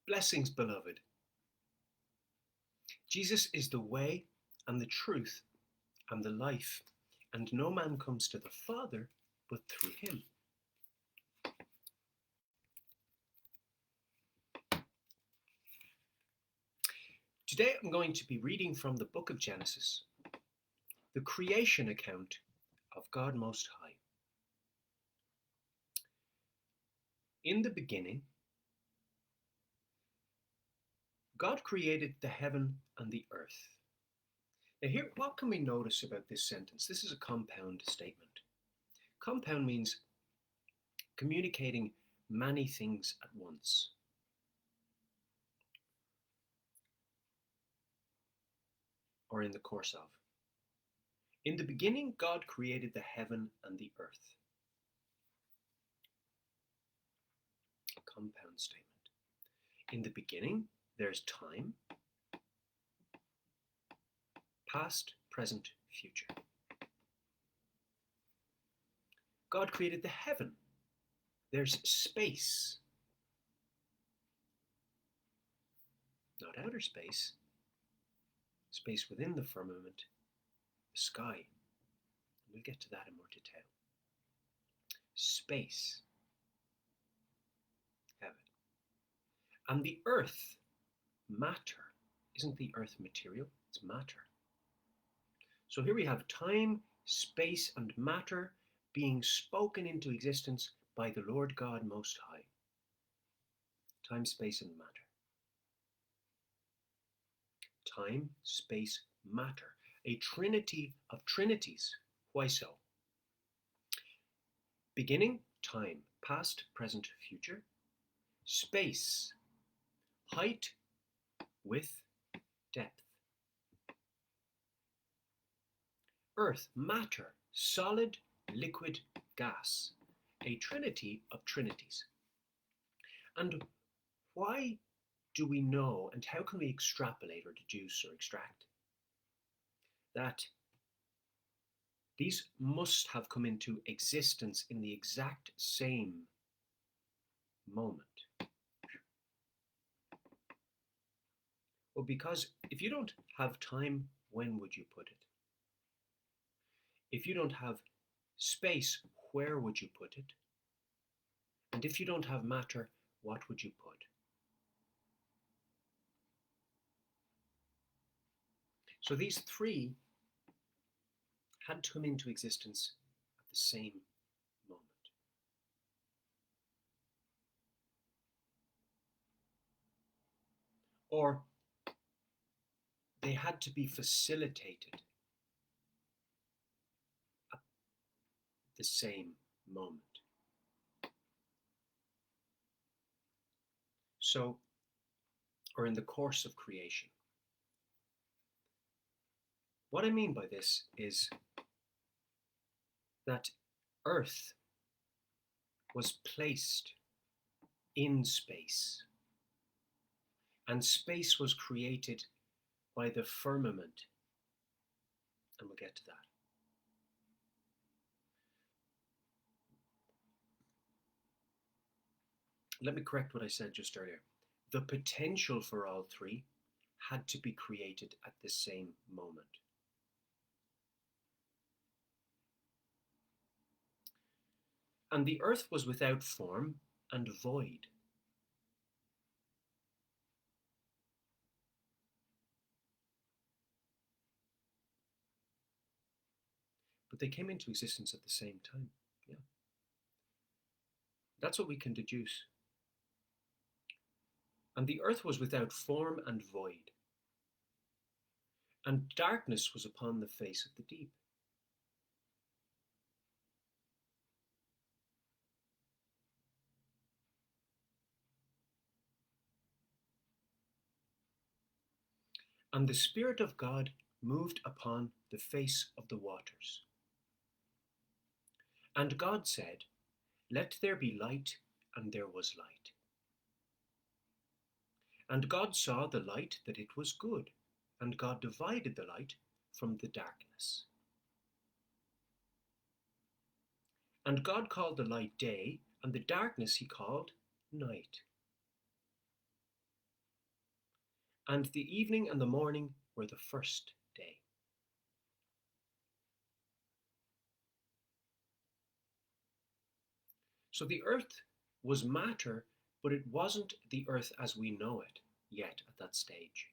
Blessings, beloved. Jesus is the way and the truth and the life, and no man comes to the Father but through him. Today I'm going to be reading from the book of Genesis, the creation account of God Most High. In the beginning, God created the heaven and the earth. Now here, what can we notice about this sentence? This is a compound statement. Compound means communicating many things at once. Or in the course of. In the beginning, God created the heaven and the earth. A compound statement. In the beginning, there's time, past, present, future. God created the heaven. There's space. Not outer space. Space within the firmament, the sky. We'll get to that in more detail. Space. Heaven. And the earth, matter. Isn't the earth material? It's matter. So here we have time, space, and matter being spoken into existence by the Lord God Most High. Time, space, and matter. Time, space, matter. A trinity of trinities. Why so? Beginning, time, past, present, future. Space, height, width, depth. Earth, matter, solid, liquid, gas. A trinity of trinities. And why do we know, and how can we extrapolate or deduce or extract that these must have come into existence in the exact same moment? Well, because if you don't have time, when would you put it? If you don't have space, where would you put it? And if you don't have matter, what would you put? So these three had to come into existence at the same moment. Or they had to be facilitated at the same moment. So, or in the course of creation. What I mean by this is that Earth was placed in space, and space was created by the firmament, and we'll get to that. Let me correct what I said just earlier. The potential for all three had to be created at the same moment. And the earth was without form and void. But they came into existence at the same time. Yeah. That's what we can deduce. And the earth was without form and void, and darkness was upon the face of the deep. And the Spirit of God moved upon the face of the waters. And God said, "Let there be light," and there was light. And God saw the light that it was good, and God divided the light from the darkness. And God called the light day, and the darkness he called night. And the evening and the morning were the first day. So the earth was matter, but it wasn't the earth as we know it yet at that stage.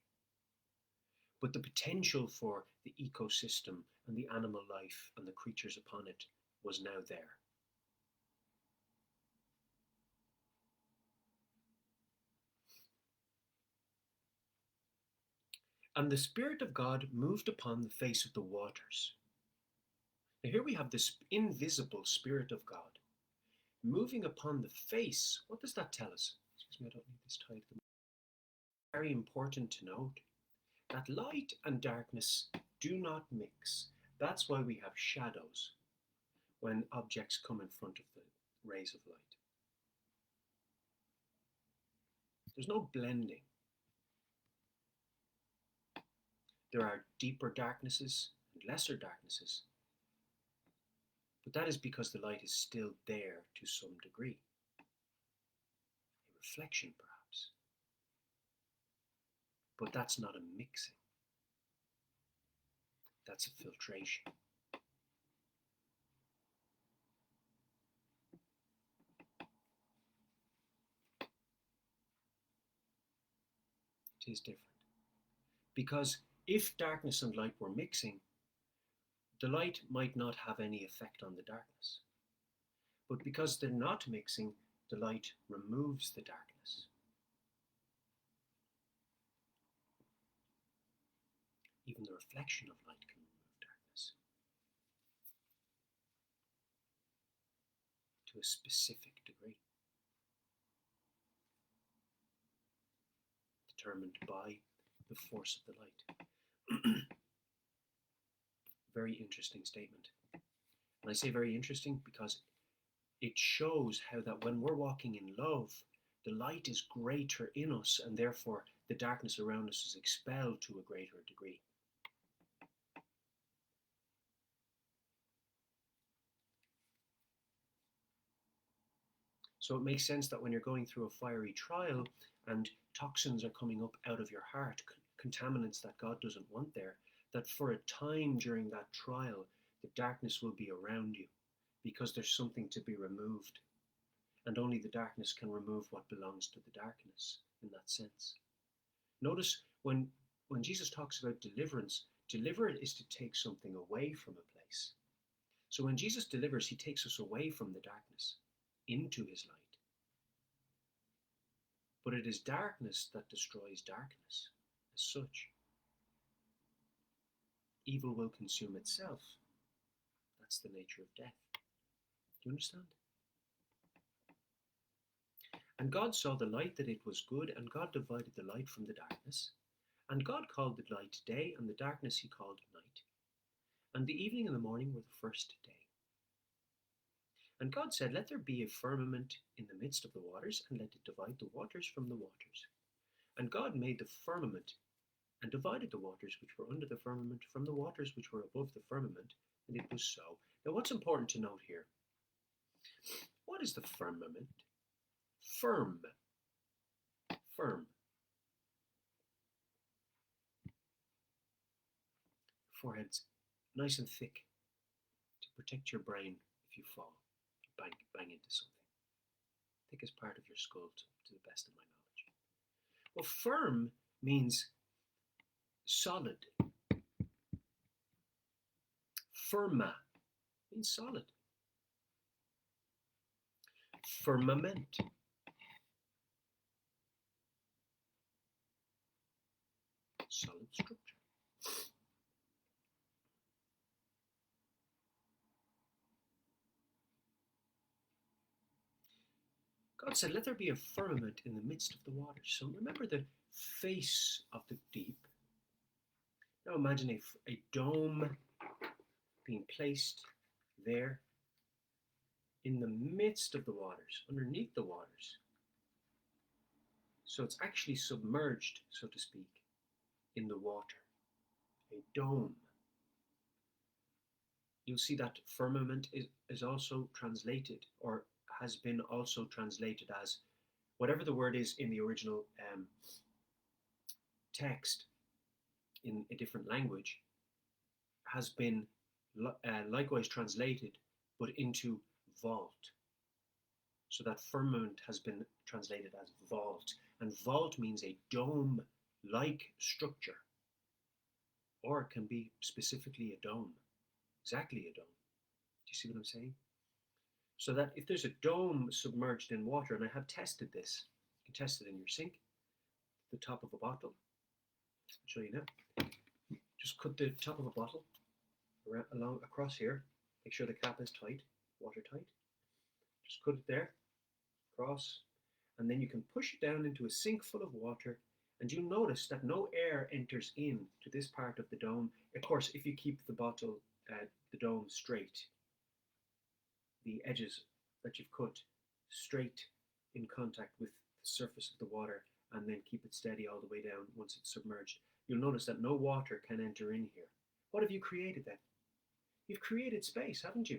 But the potential for the ecosystem and the animal life and the creatures upon it was now there. And the Spirit of God moved upon the face of the waters. Now here we have this invisible Spirit of God moving upon the face. What does that tell us? Excuse me, I don't need this tied. Very important to note that light and darkness do not mix. That's why we have shadows when objects come in front of the rays of light. There's no blending. There are deeper darknesses and lesser darknesses, but that is because the light is still there to some degree. A reflection, perhaps. But that's not a mixing. That's a filtration. It is different. Because if darkness and light were mixing, the light might not have any effect on the darkness. But because they're not mixing, the light removes the darkness. Even the reflection of light can remove darkness to a specific degree, determined by the force of the light. Very interesting statement. And I say very interesting because it shows how that when we're walking in love, the light is greater in us, and therefore the darkness around us is expelled to a greater degree. So it makes sense that when you're going through a fiery trial and toxins are coming up out of your heart, contaminants that God doesn't want there, that for a time during that trial, the darkness will be around you because there's something to be removed. And only the darkness can remove what belongs to the darkness in that sense. Notice when Jesus talks about deliverance, deliver is to take something away from a place. So when Jesus delivers, he takes us away from the darkness into his light. But it is darkness that destroys darkness as such. Evil will consume itself. That's the nature of death. Do you understand? And God saw the light that it was good, and God divided the light from the darkness. And God called the light day, and the darkness he called night. And the evening and the morning were the first day. And God said, let there be a firmament in the midst of the waters, and let it divide the waters from the waters. And God made the firmament, and divided the waters which were under the firmament from the waters which were above the firmament, and it was so. Now what's important to note here? What is the firmament? Firm. Firm. Forehead's nice and thick to protect your brain if you fall, bang into something. Thickest part of your skull to the best of my knowledge. Well, firm means solid. Firma means solid. Firmament. Solid structure. God said, let there be a firmament in the midst of the waters. So remember the face of the deep. Now imagine a dome being placed there in the midst of the waters, underneath the waters. So it's actually submerged, so to speak, in the water. A dome. You'll see that firmament is also translated, or has been also translated as, whatever the word is in the original text in a different language has been likewise translated, but into vault. So that firmament has been translated as vault. And vault means a dome-like structure. Or it can be specifically a dome. Exactly a dome. Do you see what I'm saying? So that if there's a dome submerged in water, and I have tested this, you can test it in your sink, the top of a bottle. I'll show you now. Just cut the top of a bottle along across here. Make sure the cap is tight, watertight. Just cut it there, across, and then you can push it down into a sink full of water, and you'll notice that no air enters in to this part of the dome. Of course, if you keep the bottle, the dome straight, the edges that you've cut straight in contact with the surface of the water, and then keep it steady all the way down once it's submerged, you'll notice that no water can enter in here. What have you created then? You've created space, haven't you?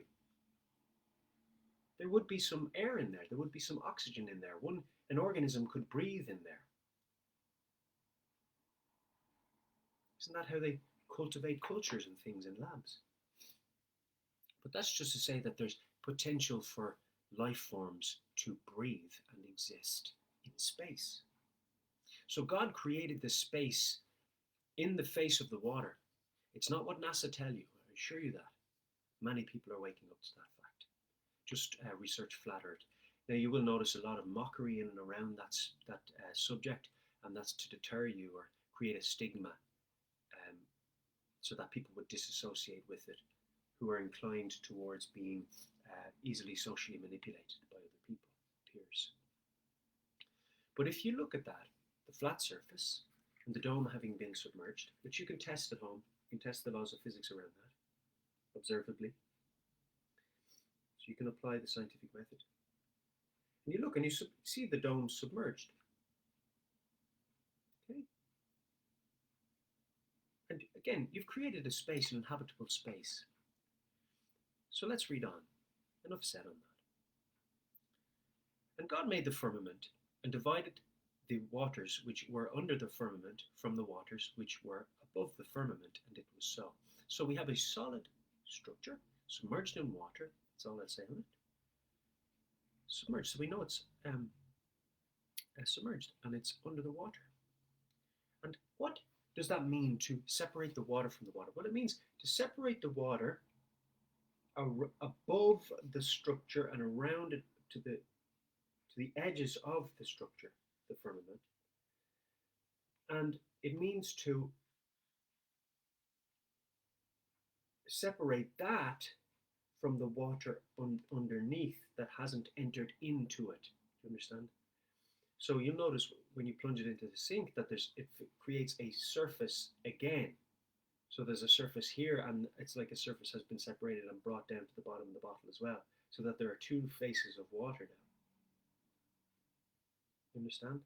There would be some air in there. There would be some oxygen in there. An organism could breathe in there. Isn't that how they cultivate cultures and things in labs? But that's just to say that there's potential for life forms to breathe and exist in space. So God created this space in the face of the water. It's not what NASA tell you, I assure you that. Many people are waking up to that fact. Just research flat Earth. Now you will notice a lot of mockery in and around that subject, and that's to deter you or create a stigma so that people would disassociate with it, who are inclined towards being easily socially manipulated by other people, peers. But if you look at that, the flat surface and the dome having been submerged, which you can test at home, you can test the laws of physics around that, observably. So you can apply the scientific method. And you look and you see the dome submerged. Okay. And again, you've created a space, an inhabitable space. So let's read on. Enough said on that. And God made the firmament and divided the waters which were under the firmament from the waters which were above the firmament, and it was so. So we have a solid structure submerged in water. That's all I'll say on it. Submerged, so we know it's submerged and it's under the water. And what does that mean, to separate the water from the water? Well, it means to separate the water above the structure and around it to the edges of the structure, the firmament. And it means to separate that from the water underneath that hasn't entered into it. Do you understand? So you'll notice when you plunge it into the sink that it creates a surface again. So there's a surface here, and it's like a surface has been separated and brought down to the bottom of the bottle as well, so that there are two faces of water now. You understand?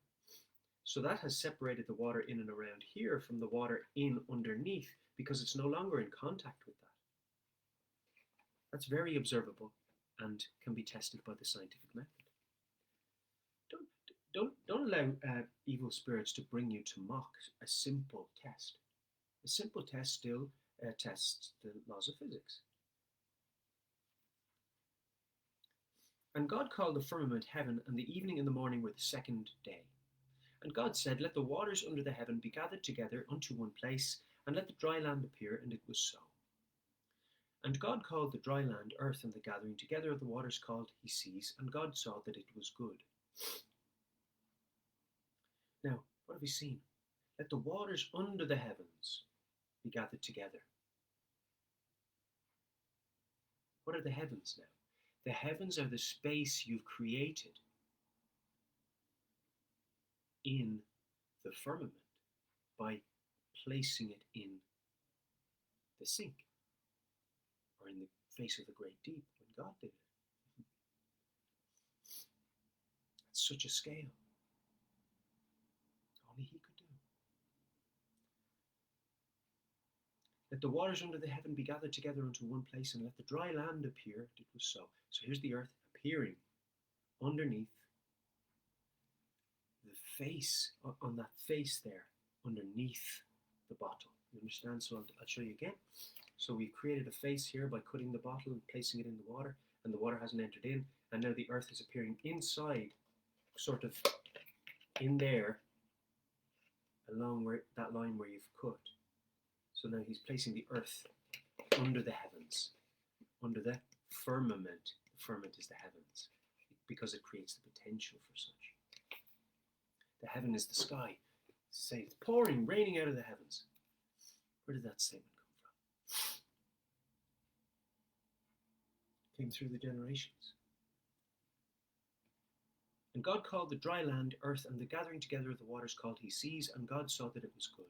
So that has separated the water in and around here from the water in underneath, because it's no longer in contact with that. That's very observable and can be tested by the scientific method. Don't allow evil spirits to bring you to mock a simple test. A simple test still tests the laws of physics. And God called the firmament heaven, and the evening and the morning were the second day. And God said, let the waters under the heaven be gathered together unto one place, and let the dry land appear, and it was so. And God called the dry land earth, and the gathering together of the waters called he seas, and God saw that it was good. Now, what have we seen? Let the waters under the heavens be gathered together. What are the heavens now? The heavens are the space you've created in the firmament by placing it in the sink or in the face of the great deep when God did it. That's such a scale. Only he could do. Let the waters under the heaven be gathered together unto one place, and let the dry land appear. It was so. So here's the earth appearing underneath the face, on that face there, underneath the bottle. You understand? So I'll show you again. So we've created a face here by cutting the bottle and placing it in the water, and the water hasn't entered in, and now the earth is appearing inside, sort of in there, along where that line where you've cut. So now he's placing the earth under the heavens, under the firmament. The firmament is the heavens, because it creates the potential for such. The heaven is the sky. Say it's pouring, raining out of the heavens. Where did that statement come from? Came through the generations. And God called the dry land earth, and the gathering together of the waters called he seas, and God saw that it was good.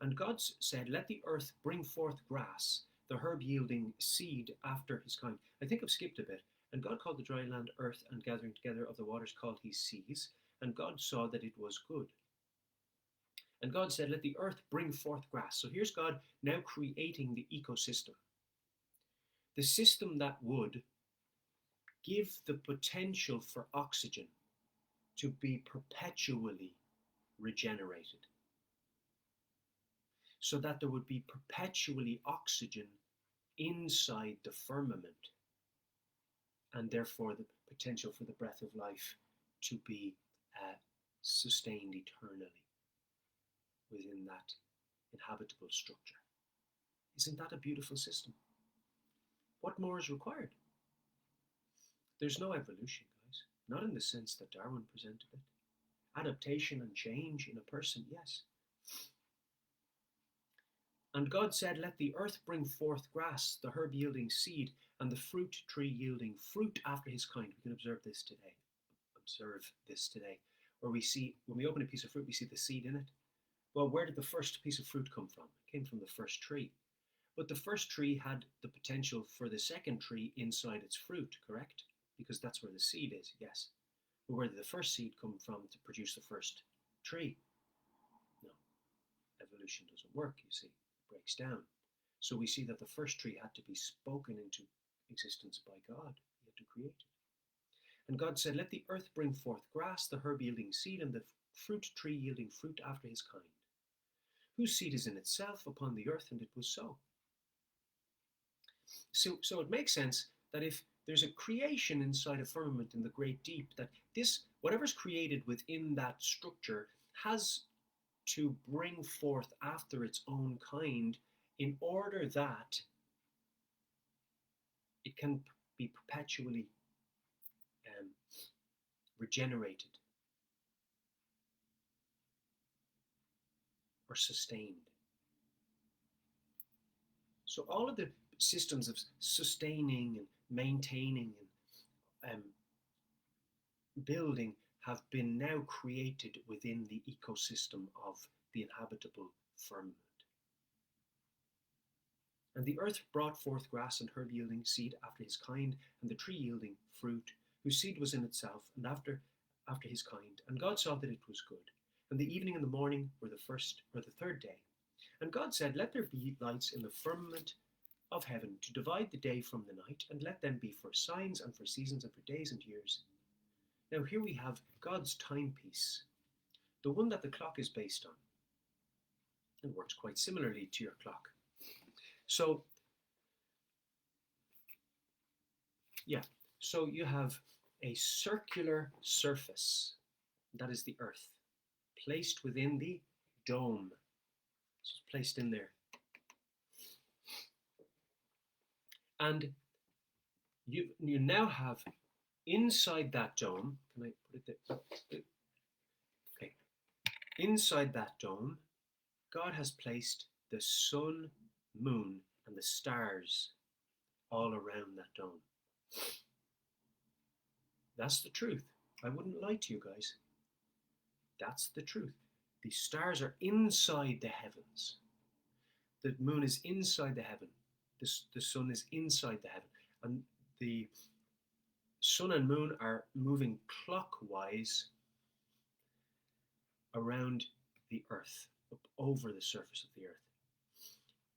And God said, let the earth bring forth grass, the herb yielding seed after his kind. I think I've skipped a bit. And God called the dry land earth, and gathering together of the waters called he seas, and God saw that it was good. And God said, let the earth bring forth grass. So here's God now creating the ecosystem. The system that would give the potential for oxygen to be perpetually regenerated, so that there would be perpetually oxygen inside the firmament, and therefore the potential for the breath of life to be sustained eternally within that inhabitable structure. Isn't that a beautiful system? What more is required? There's no evolution, guys. Not in the sense that Darwin presented it. Adaptation and change in a person, yes. And God said, let the earth bring forth grass, the herb yielding seed, and the fruit tree yielding fruit after his kind. We can observe this today. Where we see, when we open a piece of fruit, we see the seed in it. Well, where did the first piece of fruit come from? It came from the first tree. But the first tree had the potential for the second tree inside its fruit, correct? Because that's where the seed is, yes. But where did the first seed come from to produce the first tree? No. Evolution doesn't work, you see. It breaks down. So we see that the first tree had to be spoken into existence by God. He had to create it. And God said, let the earth bring forth grass, the herb yielding seed, and the fruit tree yielding fruit after his kind, whose seed is in itself upon the earth, and it was so. So it makes sense that if there's a creation inside a firmament in the great deep, that this, whatever's created within that structure, has to bring forth after its own kind in order that it can be perpetually regenerated or sustained. So all of the systems of sustaining and maintaining and building have been now created within the ecosystem of the inhabitable firmament. And the earth brought forth grass and herb yielding seed after his kind, and the tree yielding fruit, whose seed was in itself, and after his kind. And God saw that it was good. And the evening and the morning were the third day. And God said, let there be lights in the firmament of heaven to divide the day from the night, and let them be for signs and for seasons and for days and years. Now here we have God's timepiece, the one that the clock is based on. It works quite similarly to your clock. So you have a circular surface, that is the earth, placed within the dome. So it's placed in there. And you now have inside that dome, can I put it there? Okay. Inside that dome, God has placed the sun, moon, and the stars all around that dome. That's the truth. I wouldn't lie to you guys. That's the truth. The stars are inside the heavens. The moon is inside the heaven. The sun is inside the heaven. And the sun and moon are moving clockwise around the earth, up over the surface of the earth.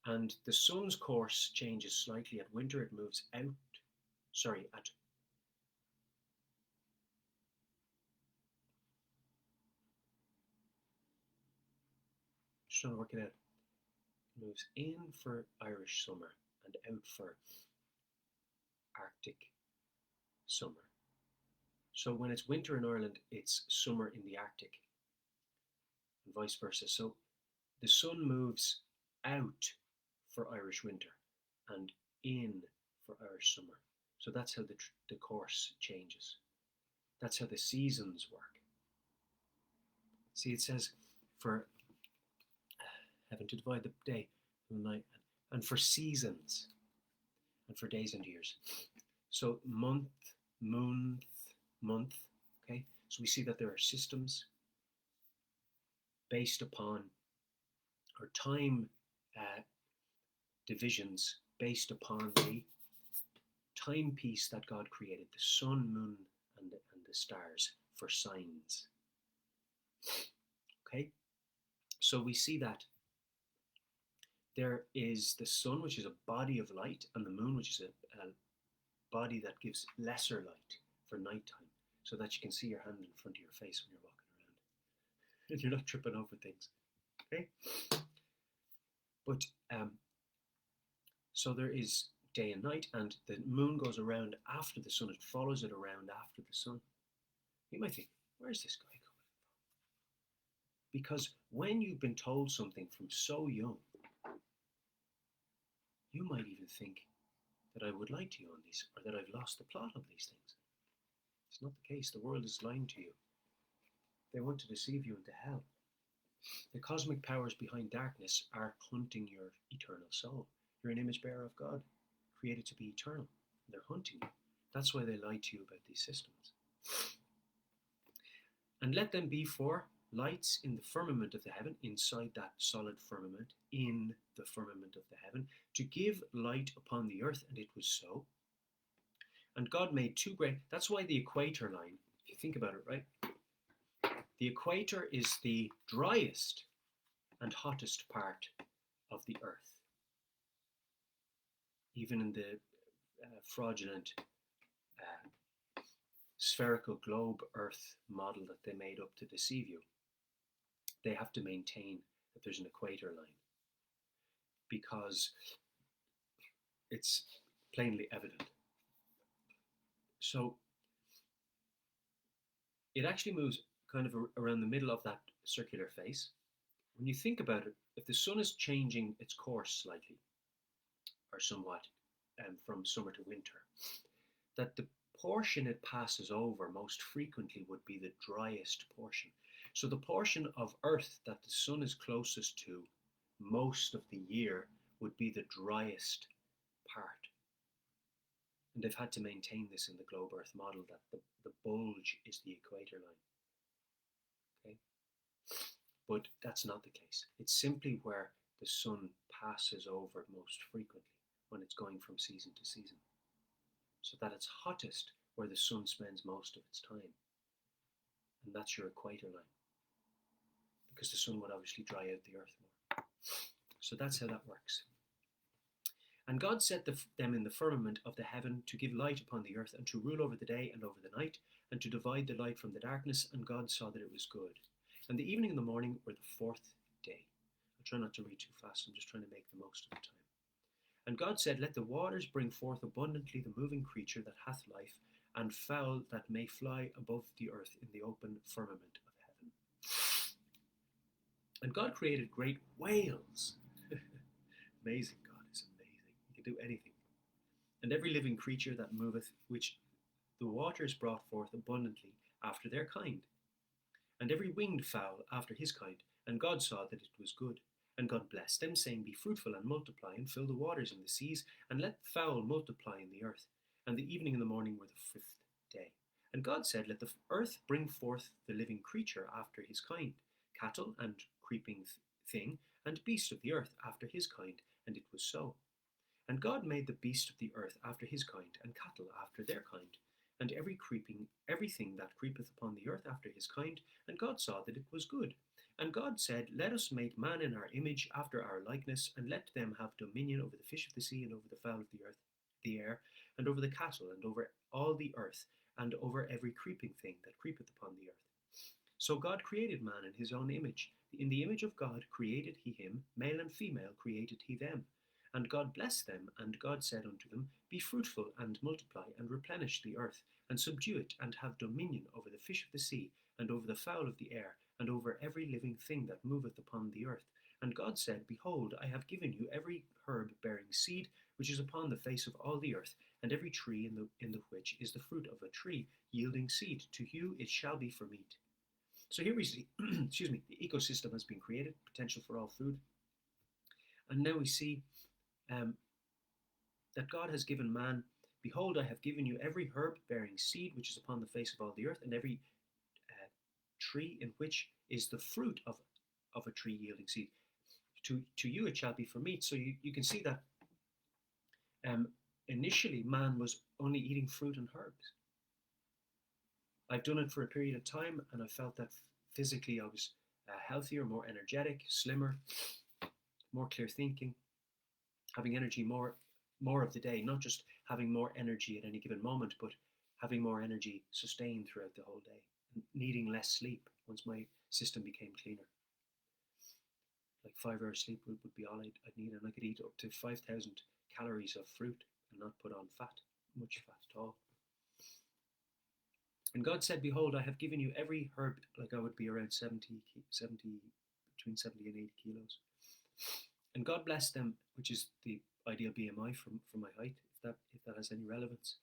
And the sun's course changes slightly. At winter, it moves out. Just trying to work it out. It moves in for Irish summer and out for Arctic summer. So when it's winter in Ireland, it's summer in the Arctic, and vice versa. So the sun moves out for Irish winter and in for Irish summer. So that's how the course changes. That's how the seasons work. See, it says for heaven to divide the day and the night, and for seasons, and for days and years. So month, month. Okay, so we see that there are systems based upon, or time divisions based upon the timepiece that God created, the sun, moon, and the stars for signs. Okay, so we see that there is the sun, which is a body of light, and the moon, which is a body that gives lesser light for nighttime, so that you can see your hand in front of your face when you're walking around and you're not tripping over things. Okay, but so there is day and night, and the moon goes around after the sun. It follows it around after the sun. You might think, where's this guy coming from? Because when you've been told something from so young, you might even think that I would lie to you on these, or that I've lost the plot of these things. It's not the case. The world is lying to you. They want to deceive you into hell. The cosmic powers behind darkness are hunting your eternal soul. You're an image bearer of God, created to be eternal. They're hunting you. That's why they lie to you about these systems. And let them be for lights in the firmament of the heaven, inside that solid firmament, in the firmament of the heaven, to give light upon the earth, and it was so. And God made two great, that's why the equator line, if you think about it, right? The equator is the driest and hottest part of the earth. Even in the fraudulent spherical globe earth model that they made up to deceive you, they have to maintain that there's an equator line, because it's plainly evident. So it actually moves kind of around the middle of that circular face. When you think about it, if the sun is changing its course slightly, or somewhat, from summer to winter, that the portion it passes over most frequently would be the driest portion. So the portion of Earth that the sun is closest to most of the year would be the driest part. And they've had to maintain this in the globe Earth model, that the bulge is the equator line. Okay? But that's not the case. It's simply where the sun passes over most frequently when it's going from season to season. So that it's hottest where the sun spends most of its time. And that's your equator line. Because the sun would obviously dry out the earth more. So that's how that works. And God set them in the firmament of the heaven to give light upon the earth, and to rule over the day and over the night, and to divide the light from the darkness. And God saw that it was good. And the evening and the morning were the fourth day. I'll try not to read too fast. I'm just trying to make the most of the time. And God said, let the waters bring forth abundantly the moving creature that hath life, and fowl that may fly above the earth in the open firmament of heaven. And God created great whales. Amazing, God is amazing. He can do anything. And every living creature that moveth, which the waters brought forth abundantly after their kind. And every winged fowl after his kind. And God saw that it was good. And God blessed them, saying, be fruitful and multiply, and fill the waters in the seas, and let the fowl multiply in the earth. And the evening and the morning were the fifth day. And God said, let the earth bring forth the living creature after his kind, cattle and creeping thing, and beast of the earth after his kind. And it was so. And God made the beast of the earth after his kind, and cattle after their kind, and everything that creepeth upon the earth after his kind. And God saw that it was good. And God said, let us make man in our image, after our likeness, and let them have dominion over the fish of the sea, and over the fowl of the earth, the air, and over the cattle, and over all the earth, and over every creeping thing that creepeth upon the earth. So God created man in his own image. In the image of God created he him, male and female created he them. And God blessed them, and God said unto them, Be fruitful, and multiply, and replenish the earth, and subdue it, and have dominion over the fish of the sea, and over the fowl of the air, and over every living thing that moveth upon the earth. And God said, Behold, I have given you every herb bearing seed, which is upon the face of all the earth, and every tree in the which is the fruit of a tree yielding seed. To you it shall be for meat. So here we see, excuse me, the ecosystem has been created, potential for all food. And now we see that God has given man, Behold, I have given you every herb bearing seed which is upon the face of all the earth, and every tree in which is the fruit of a tree yielding seed. To you it shall be for meat. So you can see that initially man was only eating fruit and herbs. I've done it for a period of time, and I felt that physically I was healthier, more energetic, slimmer, more clear thinking, having energy more of the day, not just having more energy at any given moment, but having more energy sustained throughout the whole day, and needing less sleep once my system became cleaner. Like 5 hours sleep would be all I'd need, and I could eat up to 5,000 calories of fruit and not put on much fat at all. And God said, Behold, I have given you every herb, like I would be around 70, between 70 and 80 kilos. And God blessed them, which is the ideal BMI for my height, if that has any relevance.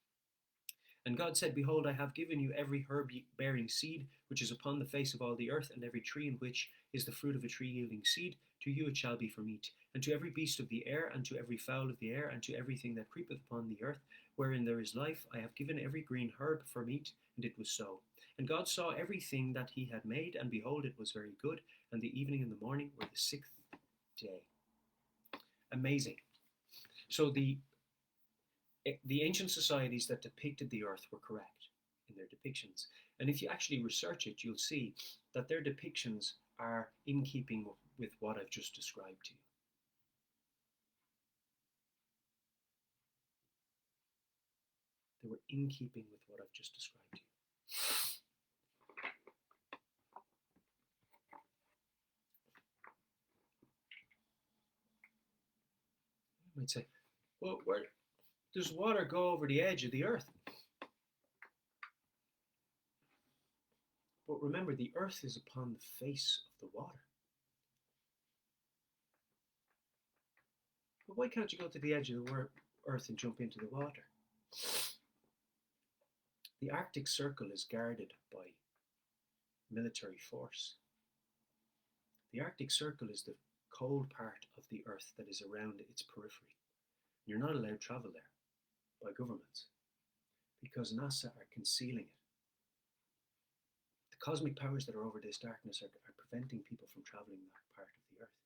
And God said, Behold, I have given you every herb bearing seed, which is upon the face of all the earth, and every tree in which is the fruit of a tree yielding seed. To you it shall be for meat. And to every beast of the air, and to every fowl of the air, and to everything that creepeth upon the earth, wherein there is life, I have given every green herb for meat. And it was so. And God saw everything that he had made, and behold, it was very good. And the evening and the morning were the 6th day. Amazing. So the ancient societies that depicted the earth were correct in their depictions. And if you actually research it, you'll see that their depictions are in keeping with what I've just described to you. They were in keeping with what I've just described to you. You might say, well, where does water go over the edge of the earth? But remember, the earth is upon the face of the water. But why can't you go to the edge of the earth and jump into the water? The Arctic Circle is guarded by military force. The Arctic Circle is the cold part of the earth that is around its periphery. You're not allowed to travel there by governments because NASA are concealing it. The cosmic powers that are over this darkness are preventing people from traveling that part of the earth.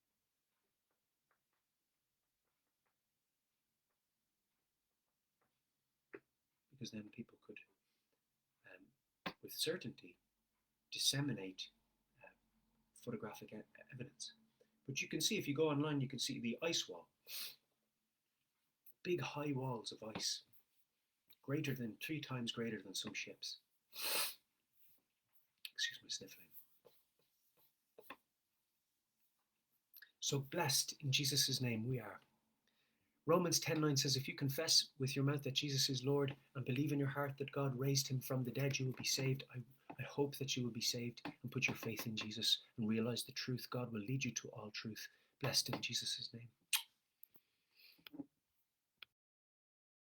Because then people could, with certainty, disseminate photographic evidence. But you can see, if you go online, you can see the ice wall. Big high walls of ice, 3 times greater than some ships. Excuse my sniffling. So blessed in Jesus' name we are. Romans 10:9 says, if you confess with your mouth that Jesus is Lord and believe in your heart that God raised him from the dead, you will be saved. I hope that you will be saved and put your faith in Jesus and realize the truth. God will lead you to all truth. Blessed in Jesus' name.